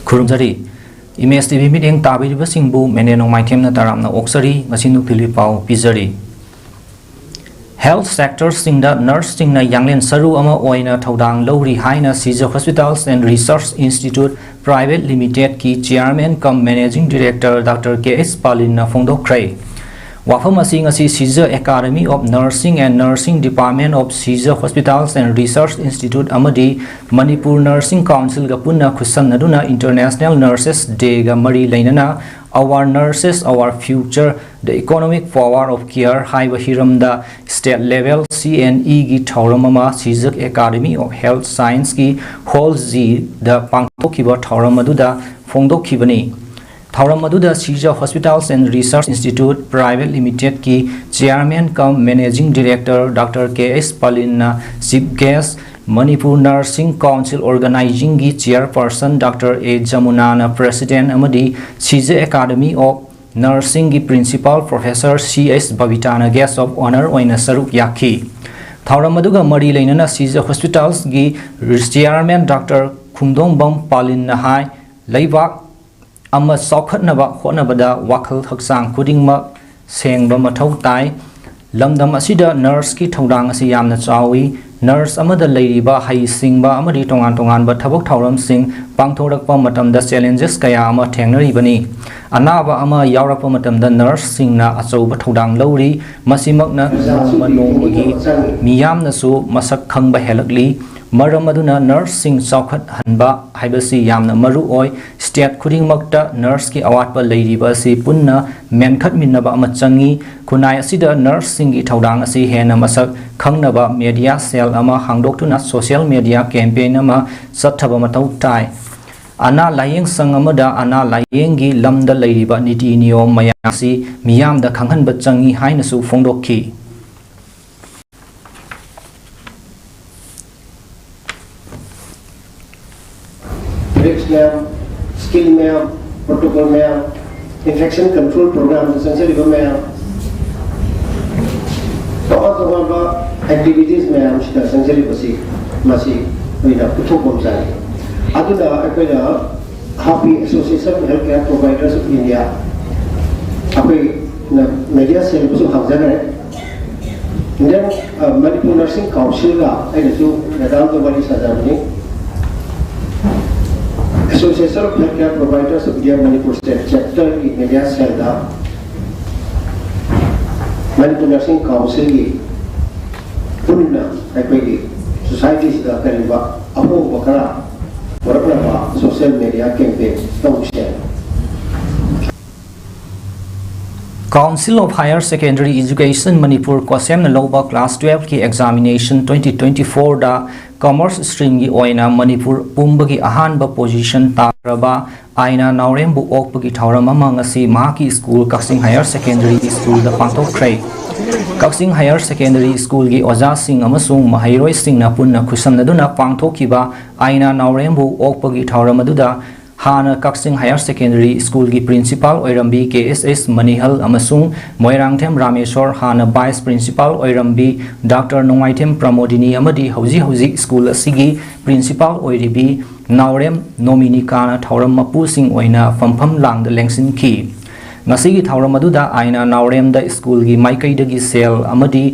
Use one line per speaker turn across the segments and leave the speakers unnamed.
Kurumjari Image TV meeting tabiribasingbu menenong maitemna taramna oksari ngasinu pilipau pizari Health sector singda nurse singna yanglen saru ama oina thodang lowri haina Caesar Hospitals and Research Institute Private Limited ki chairman cum managing director Dr. K.S. Palin na phongdokrai Wafam asing asi Caesar Academy of Nursing and Nursing Department of Caesar Hospitals and Research Institute amadi Manipur Nursing Council ga punna khusannaduna International Nurses Day ga mari lainana Our Nurses Our Future the Economic Power of Care haiba hiramda state level CNE gi thauramama Caesar Academy of Health Science ki Hall Z da pangtokhiba thauramadu phongdokhibani Thauramadu Caesar Hospitals and Research Institute Private Limited ki chairman cum managing director Dr. K.S. Palin na chief guest Manipur Nursing Council organizing gi chairperson Dr. A. Jamuna na president amadi Caesar Academy of Nursing gi principal Professor C.S. Babita na guest of honor oina saruk yakhi Thauramadu mari lainana Caesar Hospitals gi chairman Dr. Khumdongbam Palin na hai leibak Amma saukhatnaba hotnabada wakhal haksang khudingmak sengba mathau tai lamdam asida nurse ki thodang asi yamna chawi nurse amada leiriba hai singba amadi tongan ba thabak thauram sing pangthorakpa matamda challenges kaya ama thengnari bani anaba ama yaurakpa matamda nurse singna achouba thodang lowri masimakna manonggi miyamna su masak khangba helakli Maram aduna nurse sing saukhat hanba haibasi yamna maru oi state khudingmakta nurse ki awatpa leiriba si punna menkhat minnaba ama changi kunai asida nurse sing gi thodang asi hena masak khangnaba media cell ama hangdoktuna social media campaign ama sathaba matau tai ana layeng sang amada ana layeng gi lamda leiriba niti niyom mayasi miyamda khanghanba changi haina su phongdokhi
Skill ma'am, protocol ma'am, infection control program, essentially ma'am. All activities ma'am, essentially masi, we have to talk about that. Other Happy Association of Healthcare Providers of India. Media cell also have that. Then Manipur Nursing Council, I do Nadal the Valley Sadamni. Association of Healthcare Providers of India Manipur State Chapter in Media Cell Manipur Nursing Council ki punna aipagi society sida kariba apo bakara warapna social media campaign share
Council of Higher Secondary Education Manipur Kosem Loba Class 12 ki examination 2024 da Commerce stream gi oina Manipur pumbagi ahanba position taraba aina naurembu okpagi thauram ama ngasi mahaki school Kaksing Higher Secondary School da pangthokrai Kaksing Higher Secondary School gi oja sing amasung mahairoi sing na punna khusamnaduna pangthokhiba aina naurembu okpagi thauram aduda Hana Kaksing Higher Secondary School gi principal oirambi KSS Manihal amasung Moirangthem Rameshwar Hana Vice Principal oirambi Dr. Nongaitem Pramodini amadi hauji school asigi principal oiribi Naurem Nominikana Thauram mapu sing oina fampham lang da lengsin ki ngasigi thauram aduda aina Naurem da school gi maikaidagi sel amadi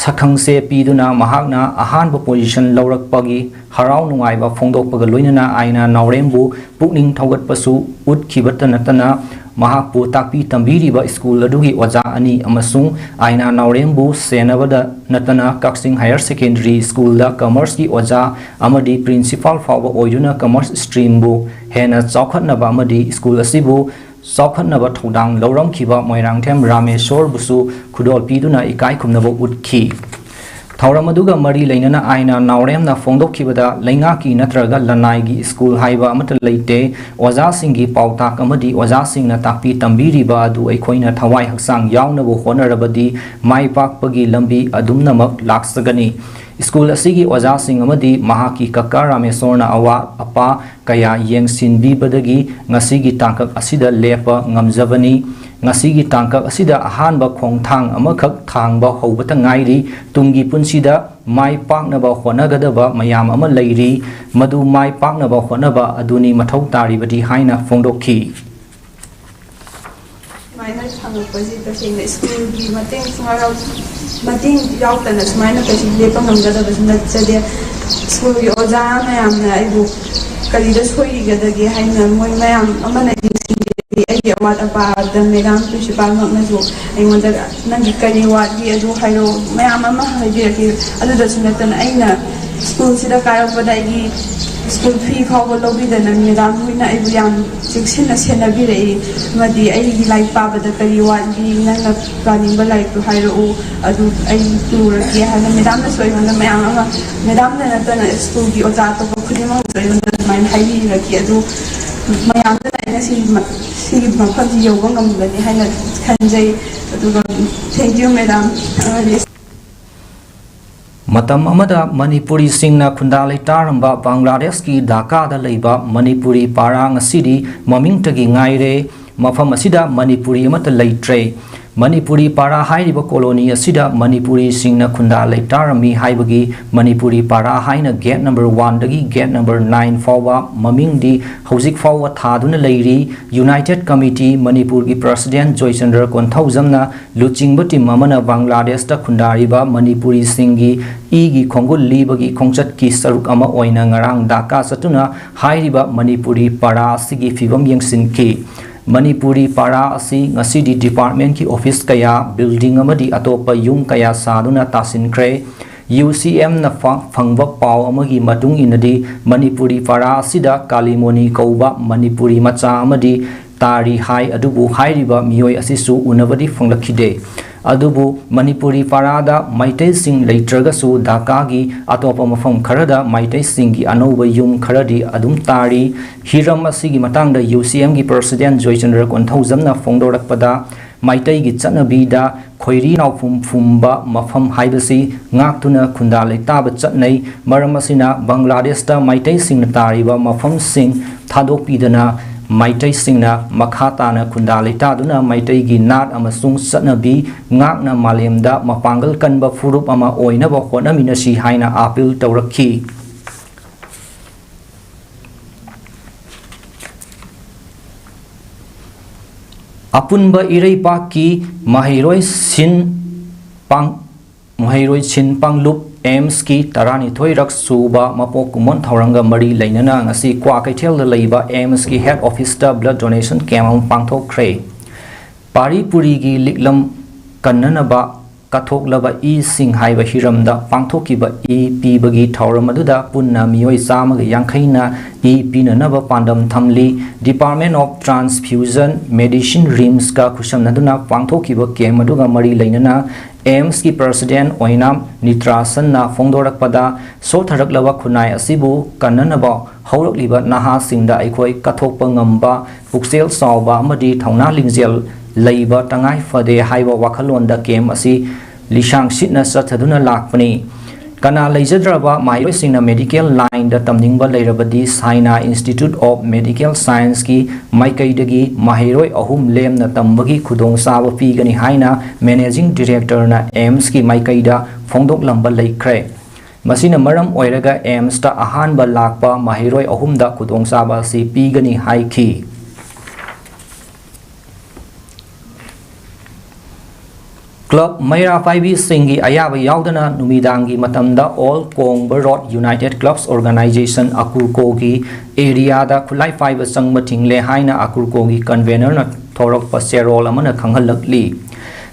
sakhangse piduna mahakna ahanba position laurakpagi harau nungaiba phongdokpaga loinana aina Naurembu pukning thaugatpasu utkibata natana mahakpu takpi tambiriba school adugi oja ani amasung aina Naurembu senabada natana Kaksing Higher Secondary School da commerce ki oja amadi principal fawba oiduna commerce stream bu hena chaukhatnaba amadi school asibu Saukhatnaba thodang lauram khiba Moirangthem Rameshwar busu khudol piduna ikai khumnaba utkhi Thauram aduga mari lainana aina Naurem na phongdokhibada lainga ki natraga lanai gi school haiba amata leite oja singi pautak amadi oja singna takpi tambiriba adu aikhoina thawai haksang yaunabo honarabadi mai pakpagi lambi adumnamak laksagani School asigi oja sing amadi mahaki kaka Ramesorna awa apa kaya yengsin badagi ngasigi tangkak asida lepa ngamjavani ngasigi tangkak asida ahanba khongthang amakak thangba hobata ngairi tungi punsida mai paknaba honagadaba mayam ama leiri madu mai paknaba honaba aduni mathau taribadi haina fongdokhi
Minor Pangapasi Pasing School di Mating Sumaraw Mating Yautan as minor Pasing Lepang Gada was not said school Oza Mayam Naibu Kalidas Hoi Gadagi Haina Moy Mayam Amanating what about the Medan Principal Mazu and when the Nandikani Wadi Adu Hiro Mayama Hajaki other than Aina school Sida Karabadagi school fee for lobby than Medan Wina Ibian 16 Senabire Madi I like Papa the Kariwadi Nana planning like to hire Adu I do Hana Medam so even the Mayama Medam Natana school Otato Kudima so even the mind highly like Yadu Mayam si mafamsi yoga ngamgani haina khanjai aduga thank you madam
Matam amada Manipuri singna khundalai taramba Bangladesh ki Dhaka da leiba Manipuri parang asidi maming tagi ngaire mafam asida Manipuri amata leitre Manipuri para hairiba colony asida Manipuri singna khundalai tarami haibagi Manipuri para haina gate number 1 dagi gate number 9 fawa maming di hauzik fawa thaduna leiri United Committee Manipur ki President Joychandra Konthawjamna luchingba team amana Bangladesh ta khundariba Manipuri singi igi khongul libagi khongchat ki saruk ama oina ngarang Dhaka satuna hairiba Manipuri para sigi fibam yengsinki Manipuri para asi ngasidi department ki office kaya building amadi atopa yung kaya saduna tasinkre UCM na phangba paw amagi matung inadi Manipuri para asida Kalimoni kauba Manipuri macha amadi tari hai adubu hairiba miyoi asisu unavadi phanglakhide adubu Manipuri parada Maitai sing leitragasu Dhaka gi atopa mafam kharada Maitai sing gi anoba yum kharadi adum tari hiram asigi matangda UCM gi President Joychandra Konthawjamna phongdorakpada Maitai gi chatnabida khoiri naufum fumba mafam haibasi ngaktuna khundalai taba chatnai maram asina Bangladesh ta Maitai sing tariba mafam sing thadokpidana Maitai singna makhatana khundalai taduna Maitai gi nat amasung satnabi ngakna malemda mapangal kanba furup ama oinaba honaminasi haina appeal tawrakhi apunba ireipa ki mahiroi sin panglup AIMS ki tarani thoirak suba mapok kumon thauranga mari leinana ngasi kwa kaithel da leiba AIMS ki head office ta blood donation camp pangthokre pari puri gi liklam kannanaba kathoklaba e sing haiba hiramda pangthokiba e pi bagi thauram aduda punna miyoi sama ga yankhaina e pinanaba pandam thamli Department of Transfusion Medicine RIMS ka khushamnaduna pangthokiba camp aduga mari leinana AIMS ki President Oinam Nitrasan na phongdorakpada sothaраklaba khunai asibu kannanaba haurakliba naha singda aikoi kathokpa ngamba puksel sawba amadi thauna lingjel leiba tangai fade haiba wakhalonda kem asi lisang sitna sathaduna lakpani kana leijadraba mai singna medical line da tamningba leirabadi Saina Institute of Medical Science ki maikaidagi mahiroi ahum lemna tambagi khudong saba pigani haina managing director na AIMS ki maikaida phongdok lamba leikre masina maram oiraga AIMS ta ahanba lakpa mahiroi ahumda khudong saba si pigani haiki Club Mayra 5 Singi Ayaba Yaudana Numidangi Matamda All Kongba Road United Clubs Organization Akurkogi Area da Kulai 5 Sangmating Le Haina Akurkogi Convener na Thorok Paserol Amana Kanghalakli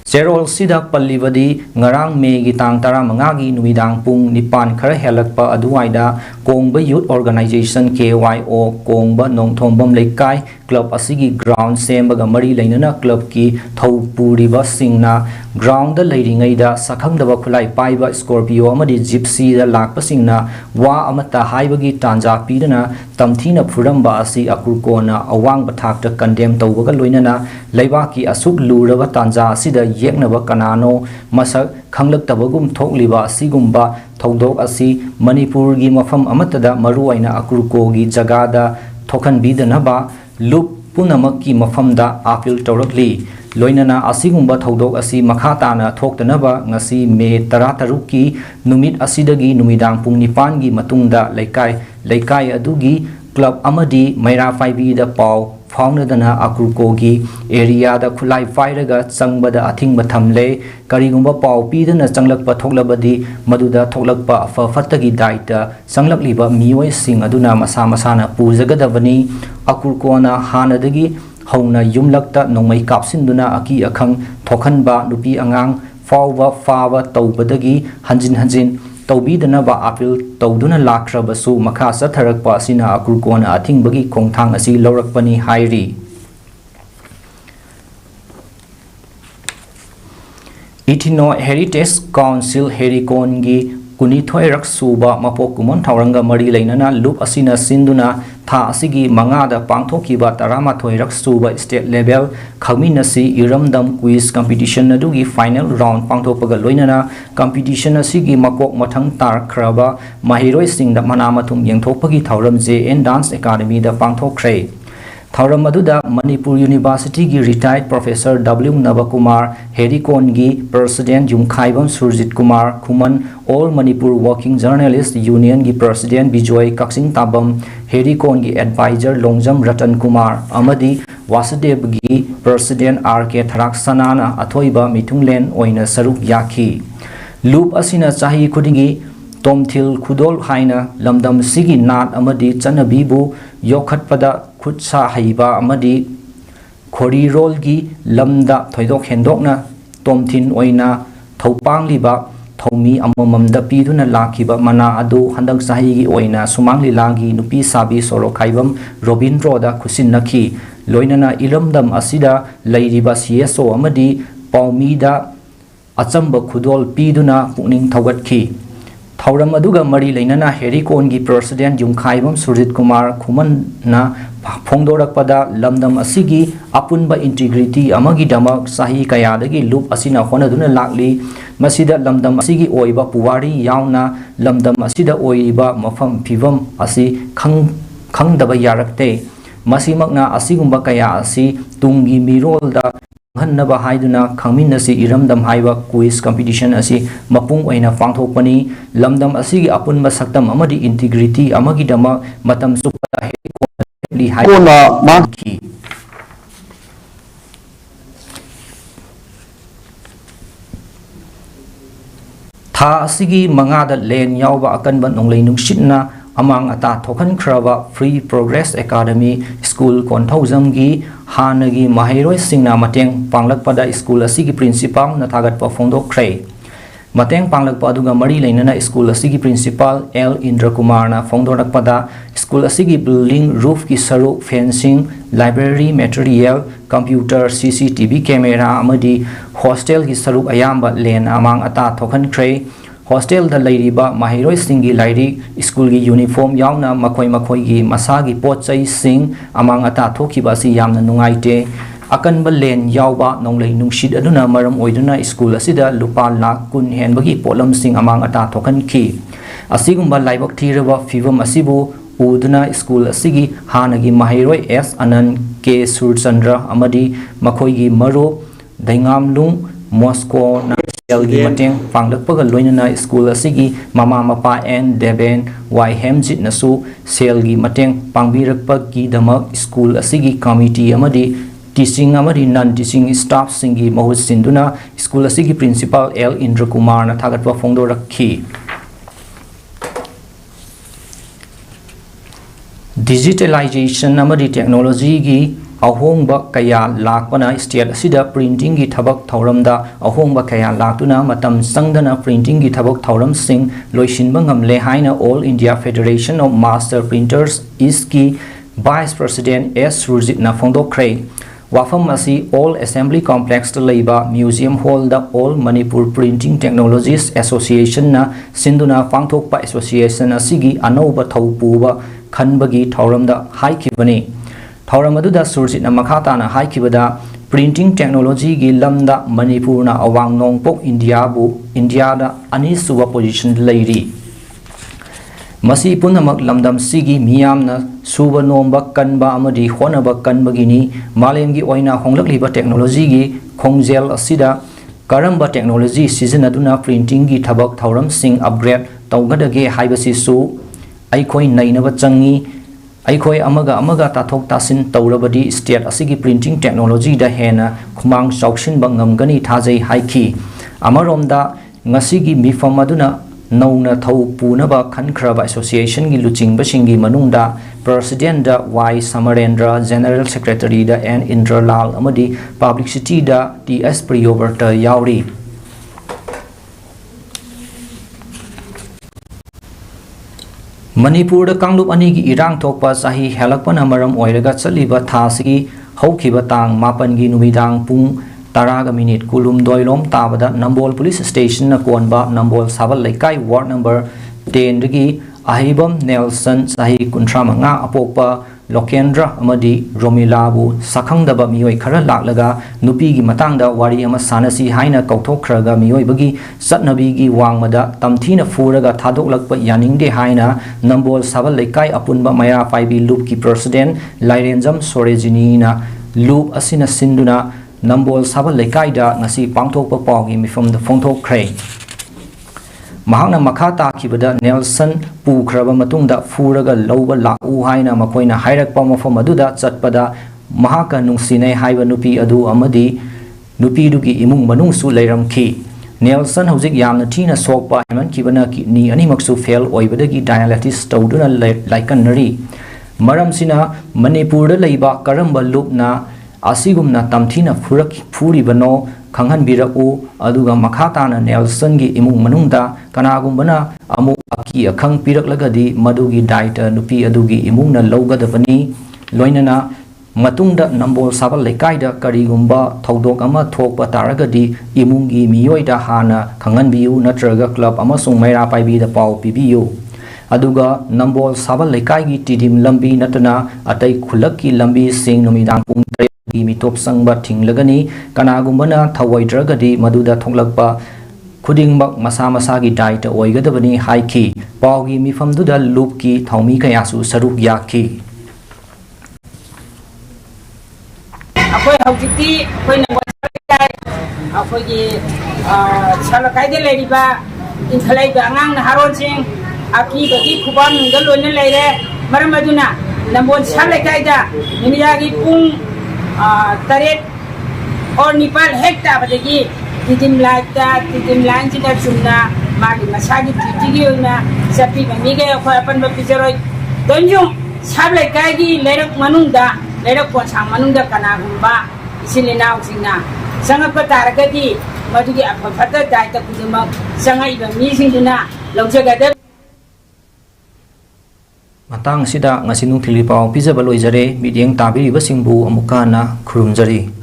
Serol Sida Palivadi Ngarang Megi Tang Tara Mangagi Numidang Pung Nipan Kara Helakpa Aduaida Kongba Youth Organization KYO Kongba Nongthombam Lekai Club Asigi Ground Sembaga Mari Lainana Club Ki Thopuriba Singna Ground the Ladingaida Sakangdaba Kulai Paiba Scorpio Amadi Gypsy the Lakpa Singna Wa Amata Haibagi Tanja Pidana Tamthina Puramba Asi Akurkona Awang Batakta Condemn Tawaga Luinana Laibaki Asuk Lurava Tanja Sida yeknaba kanano masak khanglaktaba thokliba asigumba thodok asi Manipur gi mafam amatada maruaina akurko gi jagada thokan bidanaba loop punamaki mafamda appeal tawrakli loinana asigumba thodok asi makhatana thoktanaba ngasi me 13 ki numit asidagi numidang pung 9 gi matungda laikai adugi club amadi maira 5b da paw faunadana akurkogi area da khulai fairaga changbada athingba thamle karigumba paw pidana changlakpa thoklabadi maduda thoklakpa afafatagi daita changlakliba mioi sing aduna masa masana pujagadavani akurkona hanadagi hauna yumlakta nongmai kapsinduna aki akhang thokhanba nupi angang fawa tawbadagi hanjin tawbidanaba appeal tawduna lakrabasu makha satharakpa asina akurkona athingbagi khongthang asi laurakpani hairi Itino Heritage Council Herikongi kunithoi raksuba mapok kumon thauranga mari leinana loop asina sinduna tha asigi mangada pangthokiba 13 raksuba state level khagminasi iramdam quiz competition adugi final round pangthopaga loinana competition asigi makok mathang tar khraba mahiroi singda manamathum yengthokpagi thauram JN Dance Academy da pangthokre Thauram aduda Manipur University gi retired Professor W Navakumar Herikon gi President Yumkhaibam Surjit Kumar Khuman All Manipur Working Journalist Union gi President Bijoy Kaksing Tabam Herikon gi Advisor Longjam Ratan Kumar Amadi Wasudev gi President RK Tharak Sanana Athoiba Mithunglen oina saruk yakhi Loop asina chahi khudingi Tomthil Khudol haina lamdam sigi nat amadi chanabibu yokhatpada khutsa haiba amadi khorirol gi lamda thoidok hendokna tomthin oina thopang thomi amamamda piduna lakhiba mana adu handak sahi gi oina sumangli lagi nupi sabi soro khaibam Robindro da khusin nakhi loinana ilamdam asida leiriba CSO amadi paumida achamba khudol piduna pukning thogatkhi Thauram aduga mari leinana Herikon gi President Yumkhaibam Surjit Kumar Khuman na phongdorakpada lamdam asigi apunba integrity amagi damak sahi kayadagi loop asina honaduna lakli masida lamdam asigi oiba puwari yauna lamdam asida oiba mafam phivam asi khangdaba yarakte masimakna asigumba kaya asi tungi mirolda Hannaba haiduna khangminasi iramdam haiba quiz competition asi mapung oina pangthokpani lamdam asigi apunba saktam amadi integrity amagi dama matam supa li haikona maki tha asigi mangada len yawba akanba nonglei nungshitna amang ata thokan khraba Free Progress Academy School Konthaujam gi hanagi mahairoi singna mateng panglakpada school asigi principal na thagatpa phongdokre mateng panglakpa aduga mari leinana school asigi principal L Indra Kumar na phongdorakpada school asigi building roof ki saru fencing library material computer CCTV camera amadi hostel ki saru ayamba len amang ata thokan kre Hostel da lairiba mahiroi singi lairi school gi uniform yauna makoi gi masagi pochai sing amang ata thokiba si yamna nungaite akanba len yawba nonglei nungshid aduna maram oiduna school asida lupa lakh kun henbagi polam sing amang ata thokan ki asigumba laibak thiraba fivam asibu uduna school asigi hanagi mahiroi S Anand K Surchandra amadi makoi gi maro daingamlung Moscow na Selgi mateng panglakpaga loinana school asigi mama mapa N Deben Y Hemjit nasu Selgi mateng pangbirakpagi damak school asigi committee amadi teaching amadi non teaching staff singi mahut sinduna school asigi principal L Indra Kumar na thagatpa phongdorakhi digitalization amadi technology gi ahongba kaya lakpana state asida printing gi thabak thauramda ahongba kaya laktuna matam sangdana printing gi thabak thauram sing loishinba ngamle haina All India Federation of Master Printers ISKI Vice President S Surjit na phongdokre wafam asi All Assembly Complex ta leiba Museum Hall da All Manipur Printing Technologies Association na sinduna pangthokpa association asigi anauba thaupuba khanbagi thauramda haikibani Thauram aduda Surjit na makhata na haikibada printing technology gi lamda Manipur na awang nongpok India da ani suwa position leiri masi punamak lamdam sigi miyamna suba nomba kanba amadi honaba kanbagini malemgi oina honglakliba technology gi khongjel asida karamba technology sizinaduna printing gi thabak thauram sing upgrade tawgadage haibasi su aikoi nainaba changi aikoi amaga tathok tasin tawrabadi state asigi printing technology da hena khumang chaukshin bangamgani thajai haiki amaromda ngasigi mifam aduna nauna thau punaba khankraba association gi luchingba singi manungda president da Y Samarendra general secretary da N Indralal amadi publicity da TS Priyovarta yauri Manipur da kanglup ani gi irang thokpa sahi helakpana maram oiraga chaliba thasigi haukiba tang mapan gi numidang pung Taraga minute kulum doilom tabada Nambol police station na konba Nambol sabal laikai ward number 10 rigi ahibam Nelson sahi kuntramanga apokpa Lokendra amadi Romilabu sakhangdaba mioi khara laklaga nupi gi matangda wari ama sanasi haina kauthokraga mioi bagi satnabi gi wangmada tamthina furaga thadoklakpa yaningde haina Nambol sabal laikai apunba maya paibi loop ki president Lairenjam Sorejini na loop asina sinduna Nambol sabal lekaida ngasi pangthokpa pawgi mifam da phongthok khrei mahakna makha takibada Nelson pukhraba matungda furaga lauba lau haina makoina hairakpa mafam aduda chatpada mahaka nungsinai haiba nupi adu amadi nupi dugi imung manungsu leiramki Nelson hojik yamna thina sokpa heman kibana kidney animaksu fail oibadagi dialysis tawduna laikanari maramsina Manipur da leiba karamba lupna asigumna tamthina furibano khanghan biraku aduga makhatana Nelson gi imung manungda kanagumbana amu aki akhang piraklagadi madugi daita nupi adugi imungna lawgadabani loinana matungda Nambol sabal lekaida karigumba thodok ama thokpa taragadi imungi miyoida hana khanghan biu natraga club amasung maira paibi da pau pibiu aduga Nambol sabal lekai gi tidim lambi natana atai khulakki lambi sing numidang pung mitop sangba thinglagani kanagumbana thawaidragadi maduda thoklakpa khudingmak masa gi daita oigadabani haiki pawgi mifamduda loop ki thaumi kayasu saruk yaki
akoi haujiti akoi nangwai akoi gi salakai de leriba inthalai ba angang na haron sing aki bagi khubam ngal loina leire maramaduna Nambol salakai da nimiyagi pung taret or nipal hekta badagi tidim lain sida chumna magi masagi tigi na sapi bamiga ko apan ba pizaroi donjung sablai kai gi lerak manungda lerak ko sang manungda kana gumba isilina usina sanga pataragadi madugi apafata daita kuduma sanga iba mi singduna lawjagada
matang sida ngasi nung thili paw pizaba loijare midyeng tabiri basingbu amukana khurumjari